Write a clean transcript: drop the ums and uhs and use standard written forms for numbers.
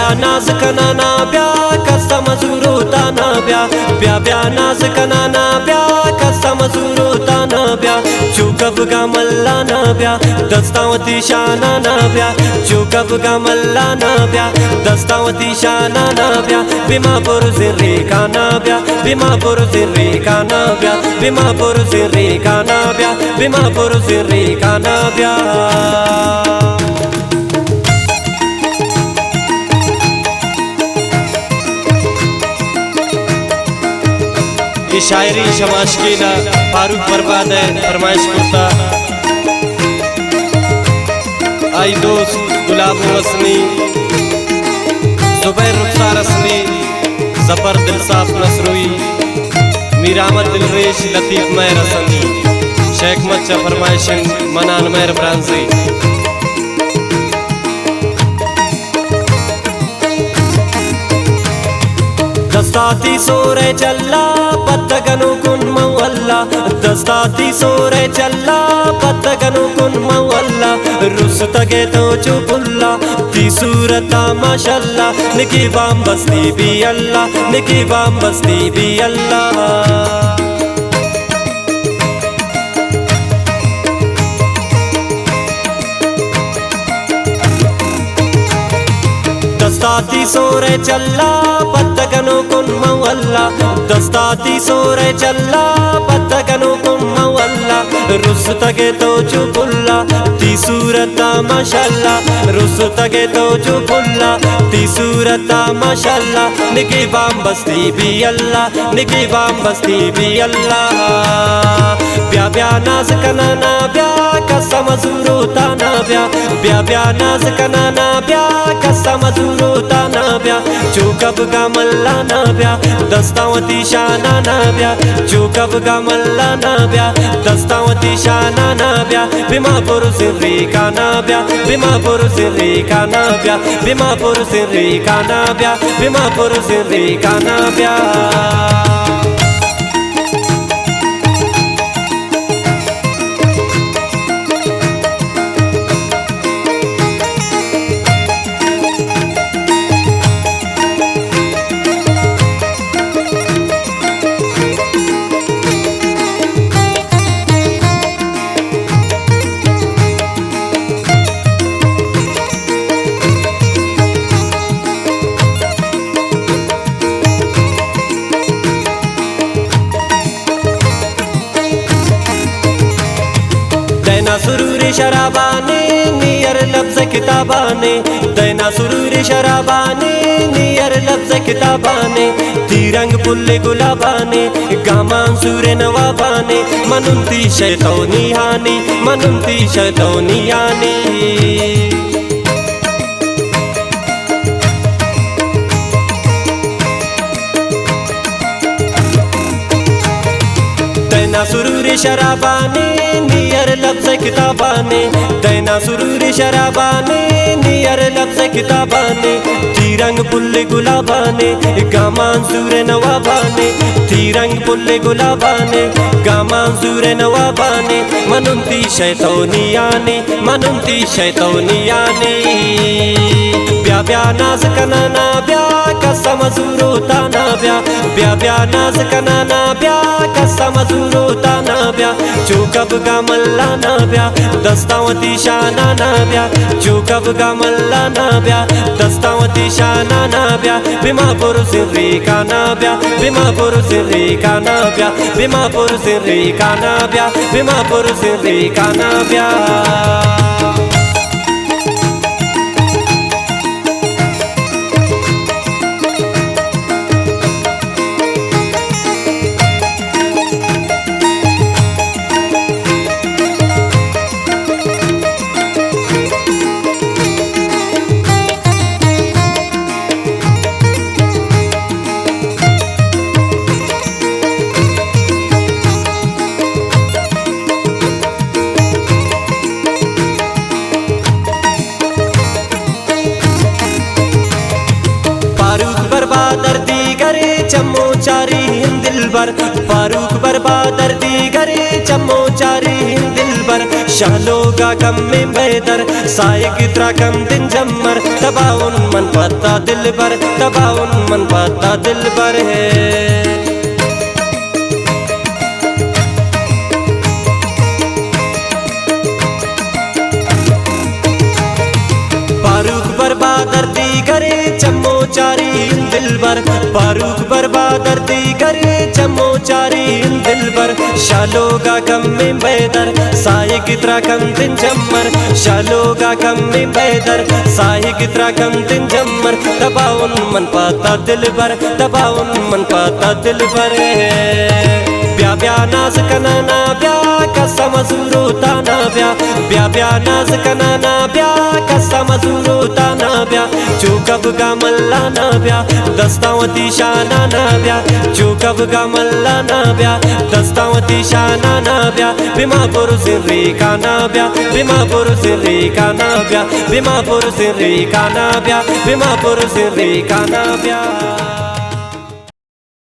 ब्या नाज कनाना ब्या कसा मजूरोता ना ब्या नाज कनाना ब्या कसा मजूरोता ना ब्या चुकब गा मल्ला ना ब्या दस्तावती शाना ना ब्या चुकब गा मल्ला ना ब्या दस्तावती शाना ना ब्या बिमापुर जिर्रे का ना ब्या बिमापुर जिर्रे का ना ब्या बिमापुर जिर्रे का ना ब्या बिमापुर जिर्रे का ना ब्या। ये शायरी शमाशकीना फारूक बर्बाद है फरमाइश करता आई दोस्त गुलाब वसनी जुबैर रुखसार असनी जबर दिलसाफ नसरुई मीरामत दिलरेश लतीफ महर असनी शेख मच्चा फरमाइशन मनान महर ब्रांजी। दस्ताती सोरे चल्ला पत्तगनु कुन मौल्ला दस्ताती सोरे चल्ला पत्तगनु कुन मौल्ला रुस्तगे तो चुपुल्ला ती सूरता माशल्ला निकी बाम बस्ती भी अल्लाह निकी बाम बस्ती भी अल्लाह। दस्ताती सोरे चल्ला पत्तगनु कुन मौल्ला दस्ताती सोरे चल्ला पत्तगनु कुन मौल्ला रुस्तगे तो चुपुल्ला ती सूरता माशल्ला रुस्तगे तो चुपुल्ला ती सूरता माशल्ला निकी बाम बस्ती भी अल्लाह निकी बाम बस्ती भी अल्लाह। ब्या ब्या नाज कनाना ब्या कसा मजूरोता ना ब्या नाज कनाना ब्या कसा मजूरोता ना ब्या चुकब गा मल्ला ना ब्या दस्तावती शाना ना ब्या चुकब गा मल्ला ना ब्या दस्तावती शाना ना ब्या बिमापुर जिर्रे का ना ब्या बिमापुर जिर्रे का ना ब्या बिमापुर जिर्रे का ना ब्या बिमापुर जिर्रे का ना ब्या। सुरूरी शराबाने नियर लफ्ज़ किताबाने दैना सुरूरी शराबाने नियर लफ्ज़ किताबाने तिरंग पुल्ले गुलाबाने गामान सूरे नवाबाने मनुंती शैतौनी हानी मनुंती शैतौनी यानी। दैना सुरूरी शराबाने नियर लफ्ज़ किताबाने दैना सुरूरी शराबाने नियर लफ्ज़ किताबाने तिरंग पुल्ले गुलाबाने गामान सूरे नवाबाने तिरंग पुल्ले गुलाबाने गामान सूरे नवाबाने मनुंती शैतौनी यानी मनुंती शैतौनी यानी। ब्या ब्या नाज कनाना ब्या कसा मजूरोता ना ब्या नाज कनाना ब्या कसा मजूरोता ना ब्या चुकब गा मल्ला ना ब्या दस्तावती शाना ना ब्या चुकब गा मल्ला ना ब्या दस्तावती शाना ना ब्या बिमापुर जिर्रे का ना ब्या बिमापुर जिर्रे का ना ब्या बिमापुर जिर्रे का ना ब्या बिमापुर जिर्रे का ना ब्या। चम्मो चारी दिल बर फारूक बर्बादर दी घरे चम्मो चारी दिल बर शालोगा कम में बेदर साइक त्रा कम दिन जम्मर तबाउन मन पता दिल बर तबाउन मन पता दिल बर है। फारूक बर्बादर दी करे चम्मो चारी दिलबर फारूक बर्बादर दी करे चम्मो चारी दिलबर शालोगा कम में बेदर साई कितरा कम दिन जम्मर शालोगा कम में बेदर साई कितरा कम दिन जम्मर तबाउन मन पाता दिलबर तबाउन मन पाता दिलबर ब्या ब्या नाज कनाना ब्या कसा मजूरो ताना ब्या ब्या नाज कनाना ब्या कसा मजूरो ताना ब्या चूकब का मल्ला ना ब्या दस्तावती शाना ना ब्या चूकब का मल्ला ना ब्या दस्तावती शाना ना ब्या बिमापुर सिर्री का ना ब्या बिमापुर सिर्री का ना ब्या बिमापुर सिर्री का ना ब्या बिमापुर सिर्री का ना ब्या।